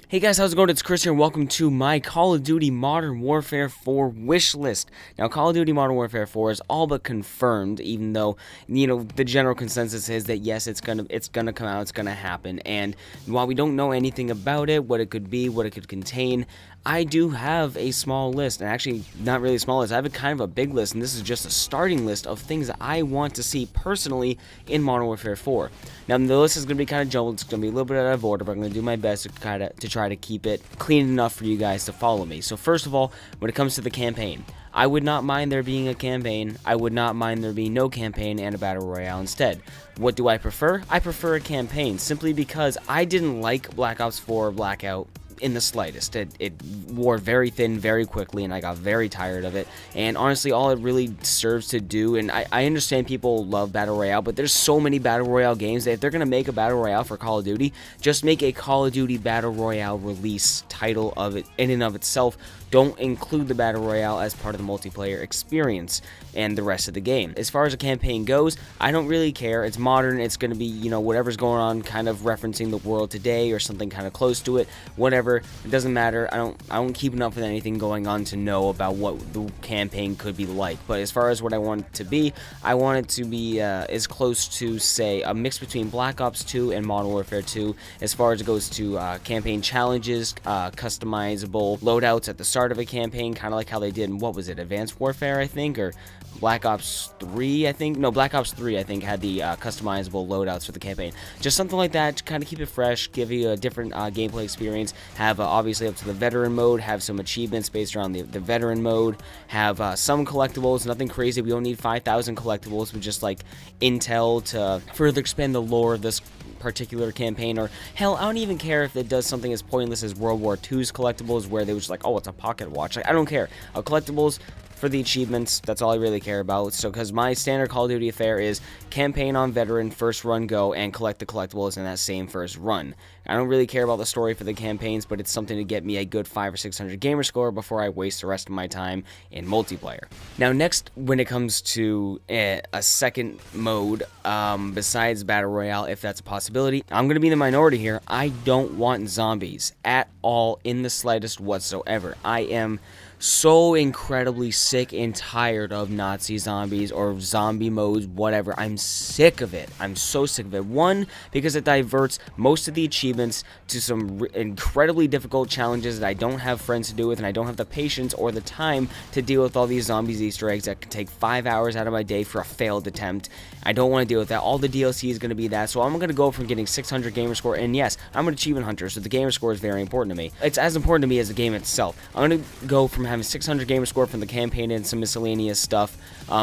Hey guys, how's it going? It's Chris here and welcome to my Call of Duty Modern Warfare 4 wish list. Now, Call of Duty Modern Warfare 4 is all but confirmed, even though, the general consensus is that yes, it's gonna come out, it's gonna happen. And while we don't know anything about it, what it could be, what it could contain, I do have a small list, and actually not really a small list, I have a kind of a big list, and this is just a starting list of things that I want to see personally in Modern Warfare 4. Now, the list is going to be kind of jumbled, it's going to be a little bit out of order, but I'm going to do my best to try to keep it clean enough for you guys to follow me. So first of all, when it comes to the campaign, I would not mind there being a campaign, I would not mind there being no campaign and a battle royale instead. What do I prefer? I prefer a campaign, simply because I didn't like Black Ops 4 Blackout in the slightest. It wore very thin very quickly, and I got very tired of it. And honestly, all it really serves to do, and I understand people love Battle Royale, but there's so many Battle Royale games that if they're going to make a Battle Royale for Call of Duty, just make a Call of Duty Battle Royale release title of it in and of itself. Don't include the Battle Royale as part of the multiplayer experience and the rest of the game. As far as the campaign goes, I don't really care. It's modern. It's going to be, whatever's going on, kind of referencing the world today or something kind of close to it. Whatever. It doesn't matter. I don't keep enough with anything going on to know about what the campaign could be like. But as far as what I want it to be, I want it to be as close to, say, a mix between Black Ops 2 and Modern Warfare 2 as far as it goes to campaign challenges, customizable loadouts at the start of a campaign, kind of like how they did in, what was it, Advanced Warfare, I think, or Black Ops 3, I think? No, Black Ops 3, I think, had the customizable loadouts for the campaign. Just something like that to kind of keep it fresh, give you a different gameplay experience, have obviously up to the veteran mode, have some achievements based around the veteran mode, have some collectibles, nothing crazy. We don't need 5,000 collectibles, but just like intel to further expand the lore of this particular campaign. Or hell, I don't even care if it does something as pointless as World War II's collectibles, where they was like, oh, it's a pocket watch. Like, I don't care. Collectibles for the achievements, that's all I really care about. So, because my standard Call of Duty affair is campaign on veteran, first run go, and collect the collectibles in that same first run. I don't really care about the story for the campaigns, but it's something to get me a good 500 or 600 gamer score before I waste the rest of my time in multiplayer. Now, next, when it comes to a second mode, besides Battle Royale, if that's a possibility, I'm going to be in the minority here. I don't want zombies at all in the slightest whatsoever. I am so incredibly sick and tired of Nazi zombies or zombie modes, whatever. I'm sick of it. I'm so sick of it. One, because it diverts most of the achievements to some incredibly difficult challenges that I don't have friends to do with, and I don't have the patience or the time to deal with all these zombies Easter eggs that can take 5 hours out of my day for a failed attempt. I don't want to deal with that. All the DLC is going to be that, so I'm going to go from getting 600 gamer score, and yes, I'm an achievement hunter, so the gamer score is very important to me. It's as important to me as the game itself. I'm going to go from having 600 gamer score from the campaign and some miscellaneous stuff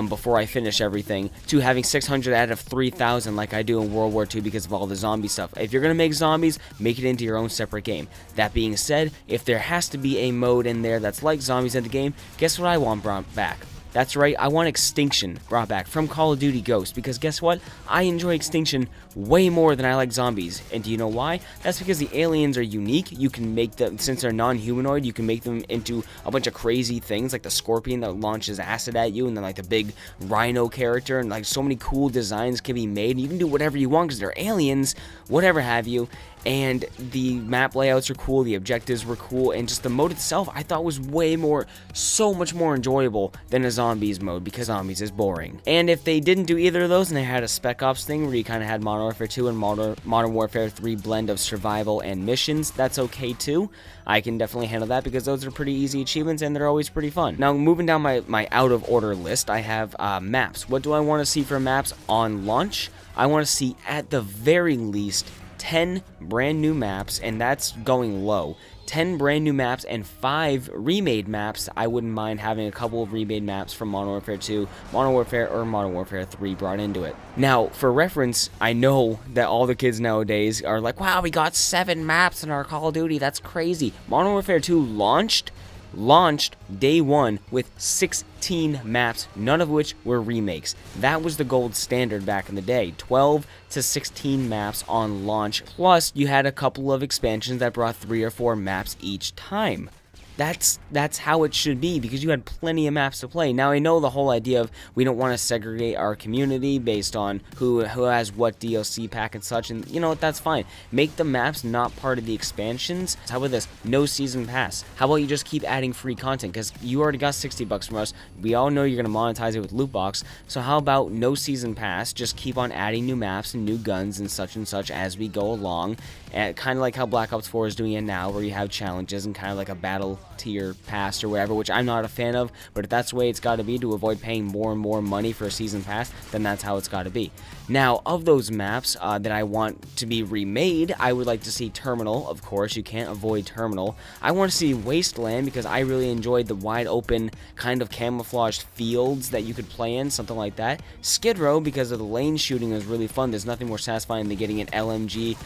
before I finish everything, to having 600 out of 3,000 like I do in World War II because of all the zombie stuff. If you're going to make zombies, make it into your own separate game. That being said, if there has to be a mode in there that's like zombies in the game, guess what I want brought back? That's right, I want Extinction brought back from Call of Duty Ghosts, because guess what? I enjoy Extinction way more than I like zombies. And do you know why? That's because the aliens are unique. You can make them, since they're non-humanoid, you can make them into a bunch of crazy things, like the scorpion that launches acid at you, and then like the big rhino character, and like so many cool designs can be made. You can do whatever you want because they're aliens, whatever have you. And the map layouts are cool, the objectives were cool, and just the mode itself I thought was so much more enjoyable than a zombies mode, because zombies is boring. And if they didn't do either of those and they had a Spec Ops thing where you kind of had Modern Warfare 2 and Modern Warfare 3 blend of survival and missions, that's okay too. I can definitely handle that because those are pretty easy achievements and they're always pretty fun. Now, moving down my out of order list, I have maps. What do I want to see for maps on launch? I want to see at the very least 10 brand new maps, and that's going low. 10 brand new maps and 5 remade maps. I wouldn't mind having a couple of remade maps from Modern Warfare 2, Modern Warfare, or Modern Warfare 3 brought into it. Now, for reference, I know that all the kids nowadays are like, wow, we got 7 maps in our Call of Duty. That's crazy. Modern Warfare 2 launched day one with 16 maps, none of which were remakes. That was the gold standard back in the day, 12 to 16 maps on launch, plus you had a couple of expansions that brought 3 or 4 maps each time. that's how it should be, because you had plenty of maps to play. Now I know the whole idea of we don't want to segregate our community based on who has what DLC pack and such, and you know what, that's fine. Make the maps not part of the expansions. How about this? No season pass. How about you just keep adding free content, because you already got $60 from us. We all know you're gonna monetize it with loot box. So how about no season pass? Just keep on adding new maps and new guns and such as we go along. And kind of like how Black Ops 4 is doing it now, where you have challenges and kind of like a battle tier pass or whatever, which I'm not a fan of, but if that's the way it's got to be to avoid paying more and more money for a season pass, then that's how it's got to be. Now, of those maps that I want to be remade, I would like to see Terminal. Of course, you can't avoid Terminal. I want to see Wasteland, because I really enjoyed the wide open kind of camouflaged fields that you could play in, something like that. Skid Row, because of the lane shooting, is really fun. There's nothing more satisfying than getting an LMG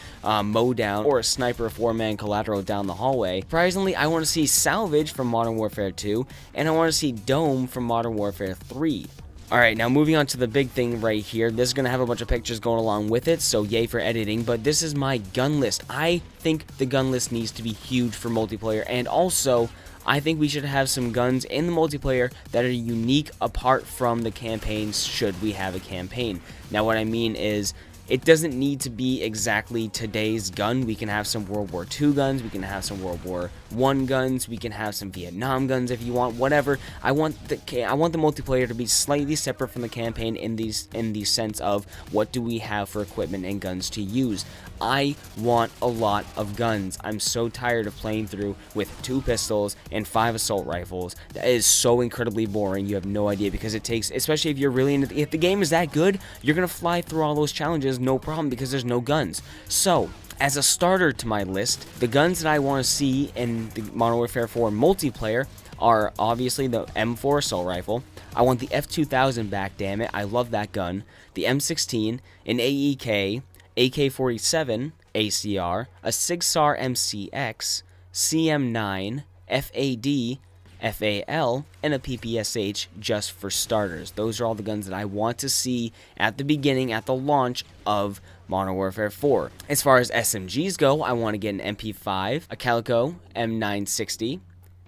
mow down or a sniper 4-man collateral down the hallway. Surprisingly, I want to see Salvage from Modern Warfare 2, and I want to see Dome from Modern Warfare 3. Alright, now moving on to the big thing right here. This is going to have a bunch of pictures going along with it, so yay for editing, but this is my gun list. I think the gun list needs to be huge for multiplayer, and also, I think we should have some guns in the multiplayer that are unique apart from the campaigns, should we have a campaign. Now, what I mean is, it doesn't need to be exactly today's gun. We can have some World War II guns, we can have some World War I guns, we can have some Vietnam guns if you want, whatever. I want the multiplayer to be slightly separate from the campaign in the sense of what do we have for equipment and guns to use. I want a lot of guns. I'm so tired of playing through with 2 pistols and 5 assault rifles. That is so incredibly boring. You have no idea, because it takes, especially if you're really into if the game is that good, you're gonna fly through all those challenges no problem, because there's no guns. So, as a starter to my list, the guns that I want to see in the Modern Warfare 4 multiplayer are obviously the M4 assault rifle. I want the F2000 back, damn it, I love that gun. The M16, an AEK, AK-47, ACR, a SIG-SAR MCX, CM9, FAD, FAL, and a PPSH just for starters. Those are all the guns that I want to see at the beginning, at the launch of Modern Warfare 4. As far as SMGs go, I want to get an MP5, a Calico M960,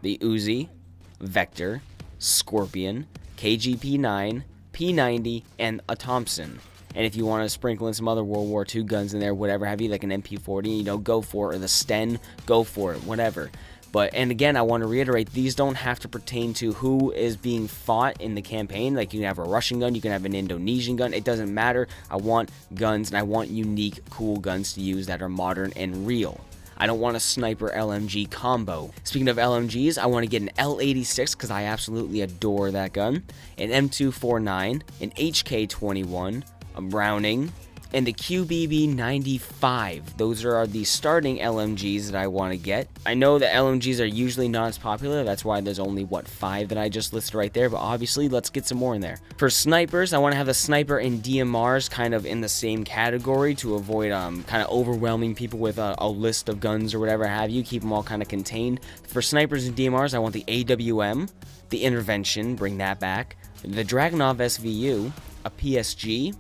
the Uzi, Vector, Scorpion, KGP9, P90, and a Thompson. And if you want to sprinkle in some other World War II guns in there, whatever have you, like an MP40, you know, go for it, or the Sten, go for it, whatever. But, and again, I want to reiterate, these don't have to pertain to who is being fought in the campaign. Like, you can have a Russian gun, you can have an Indonesian gun, it doesn't matter. I want guns, and I want unique, cool guns to use that are modern and real. I don't want a sniper LMG combo. Speaking of LMGs, I want to get an L86, because I absolutely adore that gun, an M249, an HK21, a Browning, and the QBB95. Those are the starting LMGs that I want to get. I know that LMGs are usually not as popular, that's why there's only, 5 that I just listed right there, but obviously, let's get some more in there. For snipers, I want to have the sniper and DMRs kind of in the same category to avoid kind of overwhelming people with a list of guns or whatever have you, keep them all kind of contained. For snipers and DMRs, I want the AWM, the Intervention, bring that back, the Dragunov SVU, a PSG,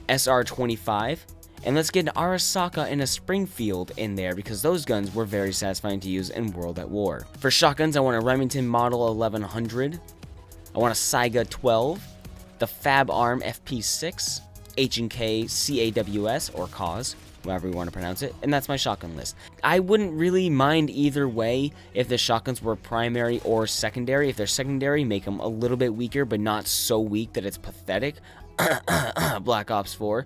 SR25, and let's get an Arasaka and a Springfield in there, because those guns were very satisfying to use in World at War. For shotguns, I want a Remington Model 1100, I want a Saiga 12, the Fab Arm FP6, H&K CAWS, or CAWS, however you want to pronounce it, and that's my shotgun list. I wouldn't really mind either way if the shotguns were primary or secondary. If they're secondary, make them a little bit weaker, but not so weak that it's pathetic. Black Ops 4.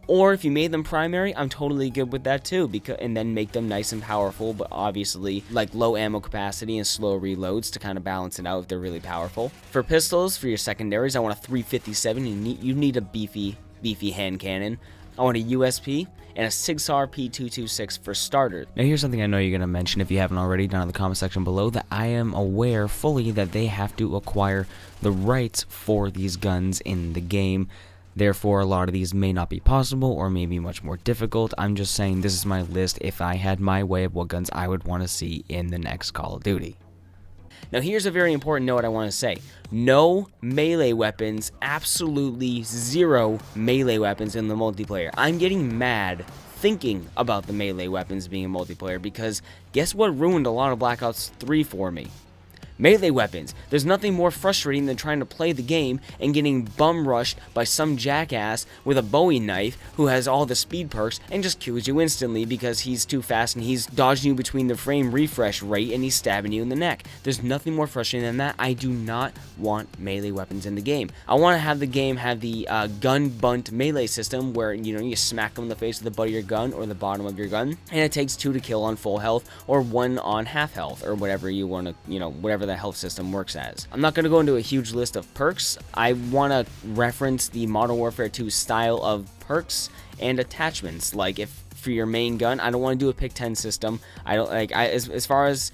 Or if you made them primary, I'm totally good with that too, and then make them nice and powerful, but obviously like low ammo capacity and slow reloads to kind of balance it out if they're really powerful. For pistols, for your secondaries, I want a 357. You need a beefy hand cannon. I want a USP and a SIG-SAR P226 for starters. Now here's something I know you're going to mention if you haven't already, down in the comment section below, that I am aware fully that they have to acquire the rights for these guns in the game. Therefore, a lot of these may not be possible or may be much more difficult. I'm just saying this is my list if I had my way of what guns I would want to see in the next Call of Duty. Now here's a very important note I want to say. No melee weapons, absolutely zero melee weapons in the multiplayer. I'm getting mad thinking about the melee weapons being in multiplayer, because guess what ruined a lot of Black Ops 3 for me? Melee weapons. There's nothing more frustrating than trying to play the game and getting bum rushed by some jackass with a Bowie knife who has all the speed perks and just kills you instantly because he's too fast and he's dodging you between the frame refresh rate and he's stabbing you in the neck. There's nothing more frustrating than that. I do not want melee weapons in the game. I want to have the game have the gun bunt melee system where you smack them in the face with the butt of your gun or the bottom of your gun, and it takes 2 to kill on full health or 1 on half health or whatever you want to, whatever the health system works as. I'm not going to go into a huge list of perks. I want to reference the Modern Warfare 2 style of perks and attachments. Like if for your main gun, I don't want to do a pick 10 system. I don't like as far as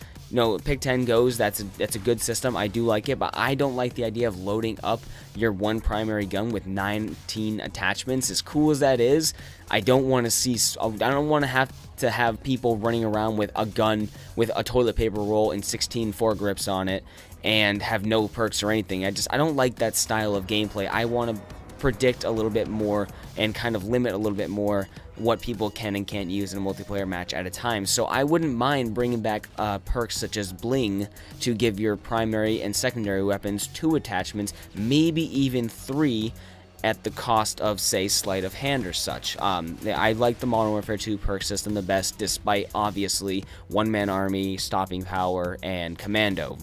pick 10 goes, that's a good system. I do like it, but I don't like the idea of loading up your one primary gun with 19 attachments. As cool as that is, I don't want to have people running around with a gun with a toilet paper roll and 16 foregrips on it and have no perks or anything. I don't like that style of gameplay. I want to predict a little bit more and kind of limit a little bit more what people can and can't use in a multiplayer match at a time. So I wouldn't mind bringing back perks such as bling to give your primary and secondary weapons 2 attachments, maybe even 3, at the cost of, say, sleight of hand or such. I like the Modern Warfare 2 perk system the best, despite obviously one-man army, stopping power, and commando.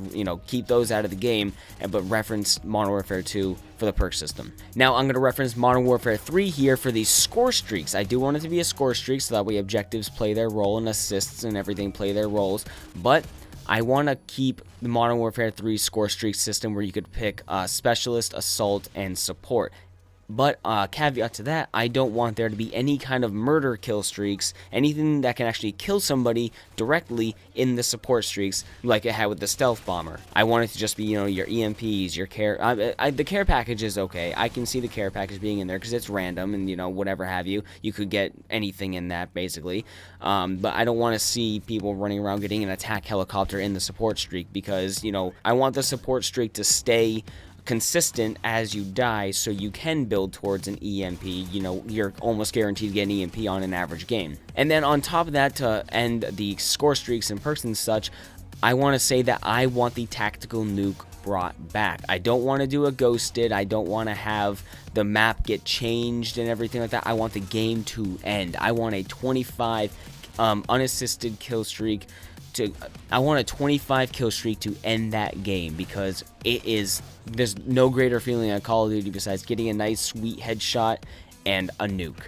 Keep those out of the game, but reference Modern Warfare 2 for the perk system. Now I'm going to reference Modern Warfare 3 here for these score streaks. I do want it to be a score streak so that way objectives play their role and assists and everything play their roles, but I want to keep the Modern Warfare 3 score streak system where you could pick specialist, assault, and support. But caveat to that, I don't want there to be any kind of murder kill streaks, anything that can actually kill somebody directly in the support streaks, like it had with the stealth bomber. I want it to just be, your EMPs, your care. The care package is okay. I can see the care package being in there because it's random and whatever have you. You could get anything in that basically. But I don't want to see people running around getting an attack helicopter in the support streak because I want the support streak to stay consistent as you die so you can build towards an EMP. You're almost guaranteed to get an EMP on an average game. And then on top of that, to end the score streaks and perks and such, I want to say that I want the tactical nuke brought back. I don't want to do a ghosted. I don't want to have the map get changed and everything like that. I want the game to end. I want a 25 unassisted kill streak. I want a 25 kill streak to end that game because there's no greater feeling on Call of Duty besides getting a nice sweet headshot and a nuke.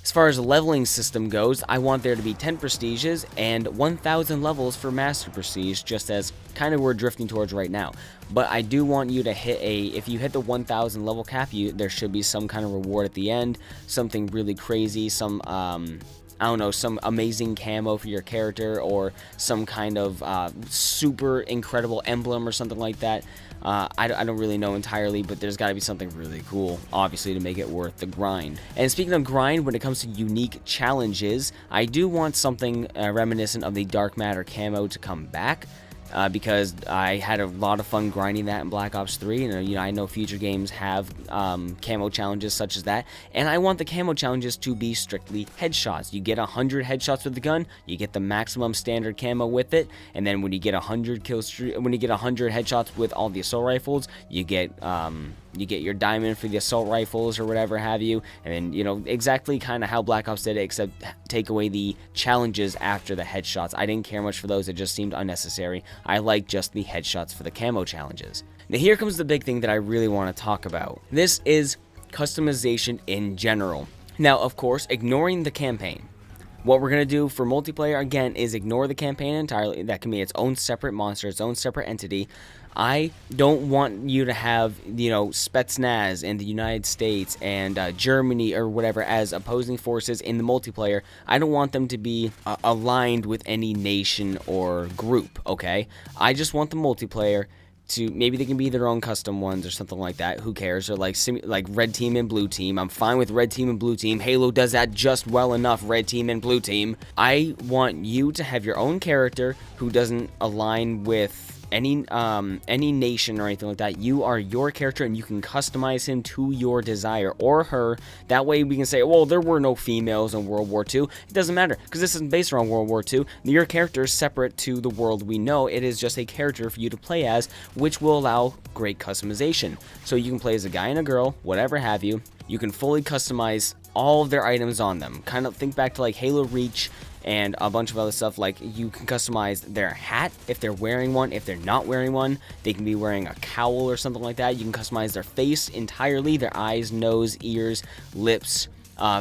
As far as the leveling system goes, I want there to be 10 prestiges and 1,000 levels for master prestige, just as kind of we're drifting towards right now. But I do want you to if you hit the 1,000 level cap, there should be some kind of reward at the end, something really crazy, some some amazing camo for your character or some kind of super incredible emblem or something like that. I don't really know entirely, but there's got to be something really cool, obviously, to make it worth the grind. And speaking of grind, when it comes to unique challenges, I do want something reminiscent of the Dark Matter camo to come back. Because I had a lot of fun grinding that in Black Ops 3, and I know future games have camo challenges such as that, and I want the camo challenges to be strictly headshots. You get 100 headshots with the gun, you get the maximum standard camo with it, and then when you get 100 headshots with all the assault rifles, you get your diamond for the assault rifles or whatever have you, and then exactly kind of how Black Ops did it, except take away the challenges after the headshots. I didn't care much for those, it just seemed unnecessary. I like just the headshots for the camo challenges. Now here comes the big thing that I really want to talk about. This is customization in general. Now of course, ignoring the campaign. What we're going to do for multiplayer, again, is ignore the campaign entirely. That can be its own separate monster, its own separate entity. I don't want you to have, Spetsnaz in the United States and Germany or whatever as opposing forces in the multiplayer. I don't want them to be aligned with any nation or group, okay? I just want the multiplayer to, maybe they can be their own custom ones or something like that, who cares, or like red team and blue team. I'm fine with red team and blue team. Halo does that just well enough, red team and blue team. I want you to have your own character who doesn't align with any nation or anything like that. You are your character, and you can customize him to your desire, or her. That way we can say, well, there were no females in World War II. It doesn't matter, because this isn't based around World War II. Your character is separate to the world we know. It is just a character for you to play as, which will allow great customization. So you can play as a guy and a girl, whatever have you. You can fully customize all of their items on them. Kind of think back to like Halo Reach and a bunch of other stuff. Like, you can customize their hat if they're wearing one. If they're not wearing one, they can be wearing a cowl or something like that. You can customize their face entirely, their eyes, nose, ears, lips,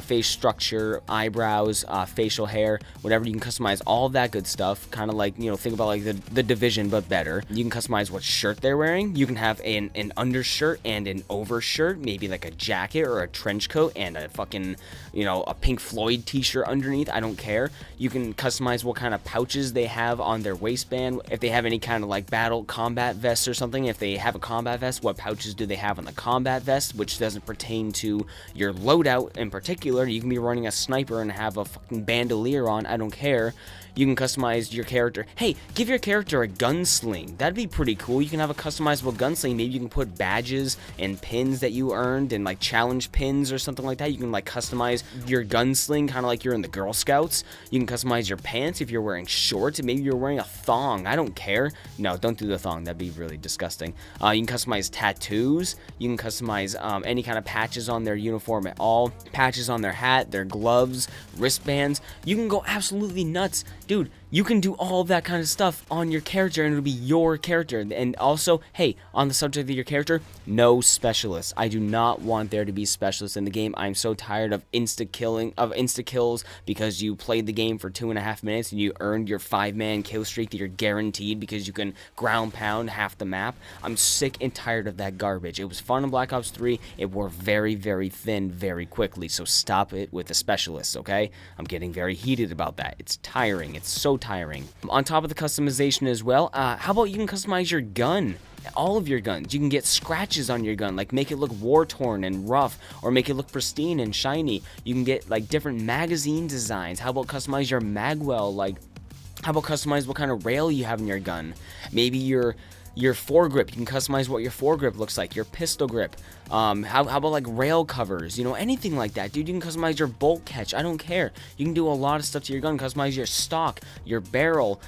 face structure, eyebrows, facial hair, whatever. You can customize all of that good stuff. Kind of like, you know, think about like the Division, but better. You can customize what shirt they're wearing. You can have an undershirt and an overshirt, maybe like a jacket or a trench coat and a fucking, you know, a Pink Floyd t-shirt underneath. I don't care. You can customize what kind of pouches they have on their waistband. If they have any kind of like battle combat vest or something, if they have a combat vest, what pouches do they have on the combat vest, which doesn't pertain to your loadout in particular. You can be running a sniper and have a fucking bandolier on. I don't care. You can customize your character. Hey, give your character a gunsling. That'd be pretty cool. You can have a customizable gunsling. Maybe you can put badges and pins that you earned and like challenge pins or something like that. You can like customize your gunsling kind of like you're in the Girl Scouts. You can customize your pants if you're wearing shorts. Maybe you're wearing a thong. I don't care. No, don't do the thong. That'd be really disgusting. You can customize tattoos. You can customize any kind of patches on their uniform at all. Patches on their hat, their gloves, wristbands. You can go absolutely nuts. Dude, you can do all of that kind of stuff on your character, and it'll be your character. And also, hey, on the subject of your character, no specialists. I do not want there to be specialists in the game. I'm so tired of insta kills because you played the game for 2.5 minutes and you earned your 5-man kill streak that you're guaranteed because you can ground pound half the map. I'm sick and tired of that garbage. It was fun in Black Ops 3. It wore very, very thin very quickly, so stop it with the specialists, okay? I'm getting very heated about that. It's tiring. It's so tiring. On top of the customization as well, how about you can customize your gun? All of your guns. You can get scratches on your gun, like make it look war-torn and rough, or make it look pristine and shiny. You can get like different magazine designs. How about customize your magwell? Like, how about customize what kind of rail you have in your gun? Maybe your foregrip. You can customize what your foregrip looks like. Your pistol grip. How about like rail covers? You know, anything like that, dude. You can customize your bolt catch. I don't care. You can do a lot of stuff to your gun. Customize your stock, your barrel,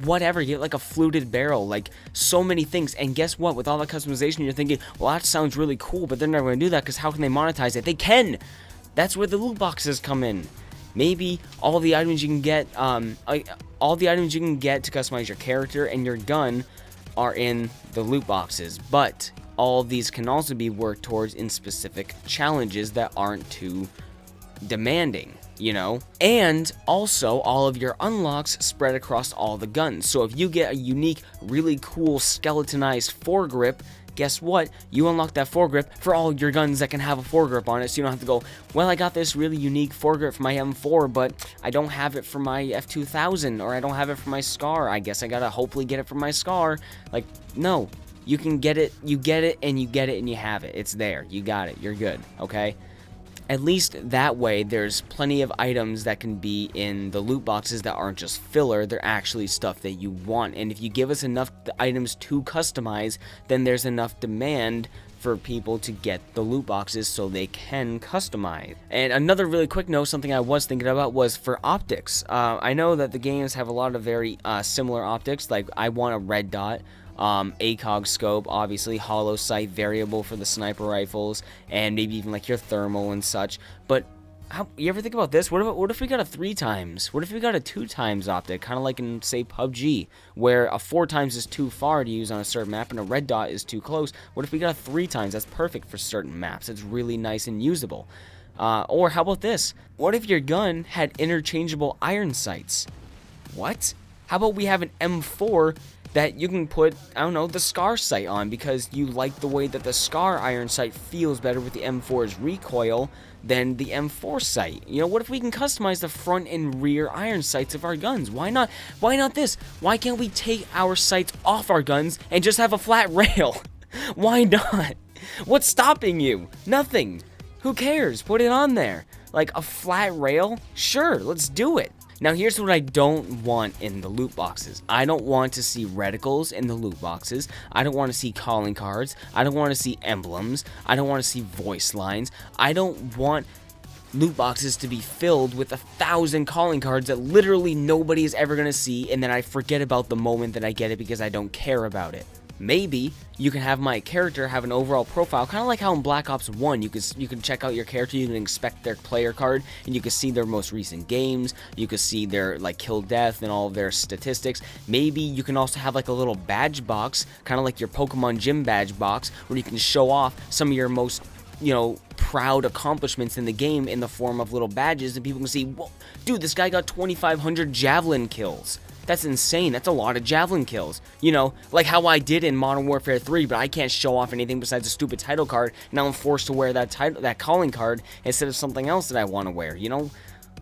whatever. Get like a fluted barrel. Like, so many things. And guess what? With all that customization, you're thinking, well, that sounds really cool, but they're never going to do that because how can they monetize it? They can. That's where the loot boxes come in. Maybe all the items you can get, all the items you can get to customize your character and your gun are in the loot boxes, but all of these can also be worked towards in specific challenges that aren't too demanding, you know? And also, all of your unlocks spread across all the guns. So if you get a unique, really cool skeletonized foregrip, guess what? You unlock that foregrip for all your guns that can have a foregrip on it, so you don't have to go, well, I got this really unique foregrip for my M4, but I don't have it for my F2000, or I don't have it for my SCAR. I guess I gotta hopefully get it for my SCAR. Like, no. You can get it, you get it, and you get it, and you have it. It's there. You got it. You're good, okay? At least that way, there's plenty of items that can be in the loot boxes that aren't just filler. They're actually stuff that you want. And if you give us enough items to customize, then there's enough demand for people to get the loot boxes so they can customize. And another really quick note, something I was thinking about was for optics. I know that the games have a lot of very similar optics. Like, I want a red dot. ACOG scope, obviously, hollow sight variable for the sniper rifles, and maybe even like your thermal and such. But you ever think about this? What if we got a 3x? What if we got a 2x optic, kind of like in, say, PUBG, where a 4x is too far to use on a certain map and a red dot is too close? What if we got a 3x? That's perfect for certain maps. It's really nice and usable. Or how about this? What if your gun had interchangeable iron sights? What? How about we have an M4 that you can put, I don't know, the SCAR sight on because you like the way that the SCAR iron sight feels better with the M4's recoil than the M4 sight? You know, what if we can customize the front and rear iron sights of our guns? Why not? Why not this? Why can't we take our sights off our guns and just have a flat rail? Why not? What's stopping you? Nothing. Who cares? Put it on there. Like a flat rail? Sure, let's do it. Now here's what I don't want in the loot boxes. I don't want to see reticles in the loot boxes. I don't want to see calling cards. I don't want to see emblems. I don't want to see voice lines. I don't want loot boxes to be filled with 1,000 calling cards that literally nobody is ever going to see, and then I forget about the moment that I get it because I don't care about it. Maybe you can have my character have an overall profile, kind of like how in Black Ops 1 you can check out your character, you can inspect their player card, and you can see their most recent games, you can see their like kill death and all of their statistics. Maybe you can also have like a little badge box, kind of like your Pokemon Gym badge box, where you can show off some of your most proud accomplishments in the game in the form of little badges, and people can see, whoa, dude, this guy got 2,500 javelin kills. That's insane. That's a lot of javelin kills. Like how I did in Modern Warfare 3, but I can't show off anything besides a stupid title card. Now I'm forced to wear that calling card instead of something else that I want to wear,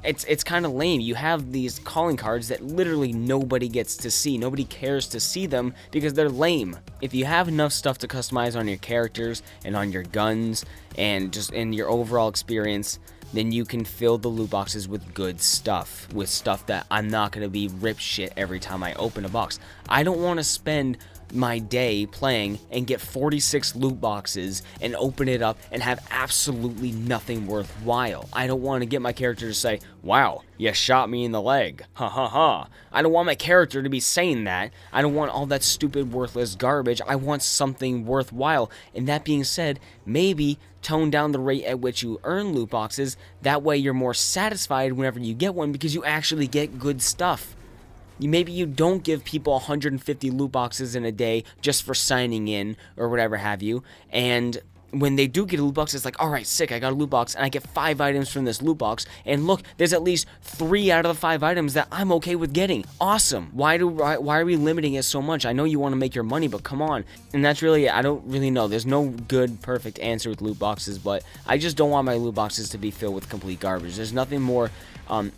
It's kind of lame. You have these calling cards that literally nobody gets to see. Nobody cares to see them because they're lame. If you have enough stuff to customize on your characters and on your guns and just in your overall experience, then you can fill the loot boxes with good stuff. With stuff that I'm not going to be rip shit every time I open a box. I don't want to spend my day playing and get 46 loot boxes and open it up and have absolutely nothing worthwhile. I don't want to get my character to say, wow, you shot me in the leg, ha ha ha. I don't want my character to be saying that. I don't want all that stupid worthless garbage. I want something worthwhile. And that being said, maybe tone down the rate at which you earn loot boxes. That way you're more satisfied whenever you get one because you actually get good stuff. Maybe you don't give people 150 loot boxes in a day just for signing in or whatever have you, and when they do get a loot box, it's like, alright, sick, I got a loot box, and I get 5 items from this loot box, and look, there's at least 3 out of the 5 items that I'm okay with getting. Awesome. Why are we limiting it so much? I know you want to make your money, but come on. And that's really it. I don't really know. There's no good, perfect answer with loot boxes, but I just don't want my loot boxes to be filled with complete garbage. There's nothing more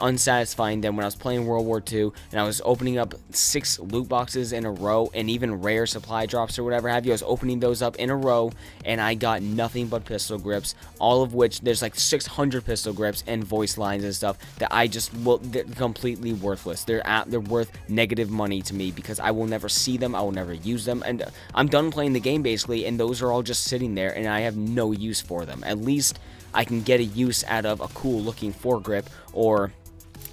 unsatisfying than when I was playing World War II and I was opening up 6 loot boxes in a row, and even rare supply drops or whatever have you. I was opening those up in a row and I got nothing but pistol grips, all of which there's like 600 pistol grips and voice lines and stuff that they're completely worthless. They're worth negative money to me because I will never see them, I will never use them, and I'm done playing the game basically, and those are all just sitting there and I have no use for them. At least I can get a use out of a cool looking foregrip or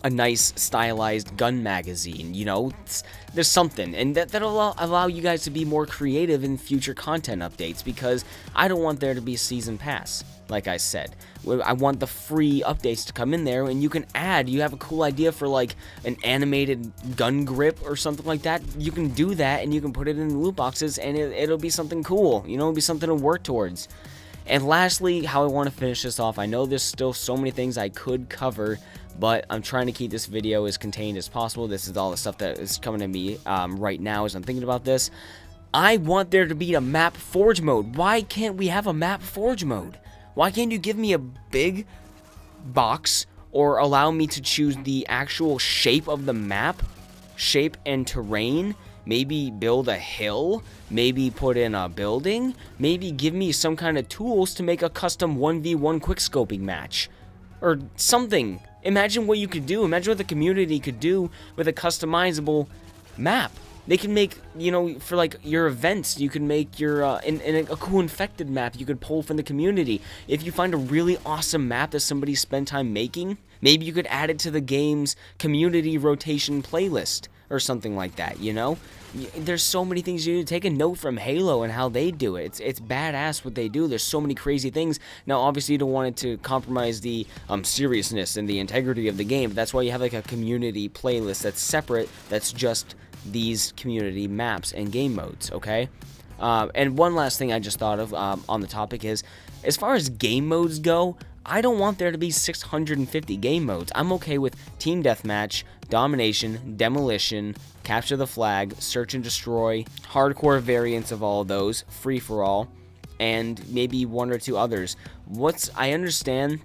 a nice stylized gun magazine, there's something, and that'll allow you guys to be more creative in future content updates, because I don't want there to be a season pass. Like I said, I want the free updates to come in there, and you have a cool idea for like an animated gun grip or something like that, you can do that and you can put it in the loot boxes and it'll be something cool, it'll be something to work towards. And lastly, how I want to finish this off, I know there's still so many things I could cover, but I'm trying to keep this video as contained as possible. This is all the stuff that is coming to me right now as I'm thinking about this. I want there to be a map forge mode. Why can't we have a map forge mode? Why can't you give me a big box or allow me to choose the actual shape of the map, shape and terrain? Maybe build a hill, maybe put in a building, maybe give me some kind of tools to make a custom 1v1 quickscoping match, or something. Imagine what you could do, imagine what the community could do with a customizable map. They can make, for like your events, you can make your, a cool infected map you could pull from the community. If you find a really awesome map that somebody spent time making, maybe you could add it to the game's community rotation playlist or something like that, There's so many things you need to take a note from Halo and how they do it. It's badass what they do. There's so many crazy things. Now, obviously, you don't want it to compromise the seriousness and the integrity of the game, but that's why you have like a community playlist that's separate, that's just these community maps and game modes, okay? And one last thing I just thought of on the topic is, as far as game modes go, I don't want there to be 650 game modes. I'm okay with Team Deathmatch, Domination, Demolition, Capture the Flag, Search and Destroy, hardcore variants of all of those, Free for All, and maybe 1 or 2 others. I understand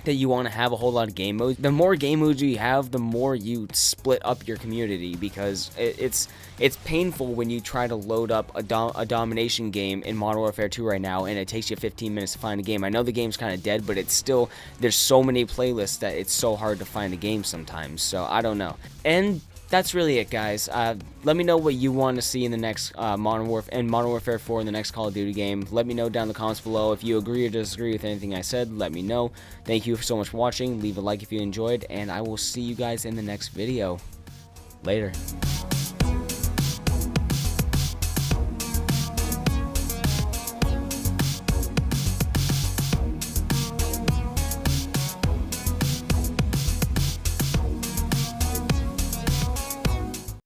that you want to have a whole lot of game modes. The more game modes you have, the more you split up your community, because it's painful when you try to load up a domination game in Modern Warfare 2 right now, and it takes you 15 minutes to find a game. I know the game's kind of dead, but it's still, there's so many playlists that it's so hard to find a game sometimes, so I don't know. And that's really it, guys. Let me know what you want to see in the next Modern Warfare 4 in the next Call of Duty game. Let me know down in the comments below. If you agree or disagree with anything I said, let me know. Thank you so much for watching. Leave a like if you enjoyed, and I will see you guys in the next video. Later.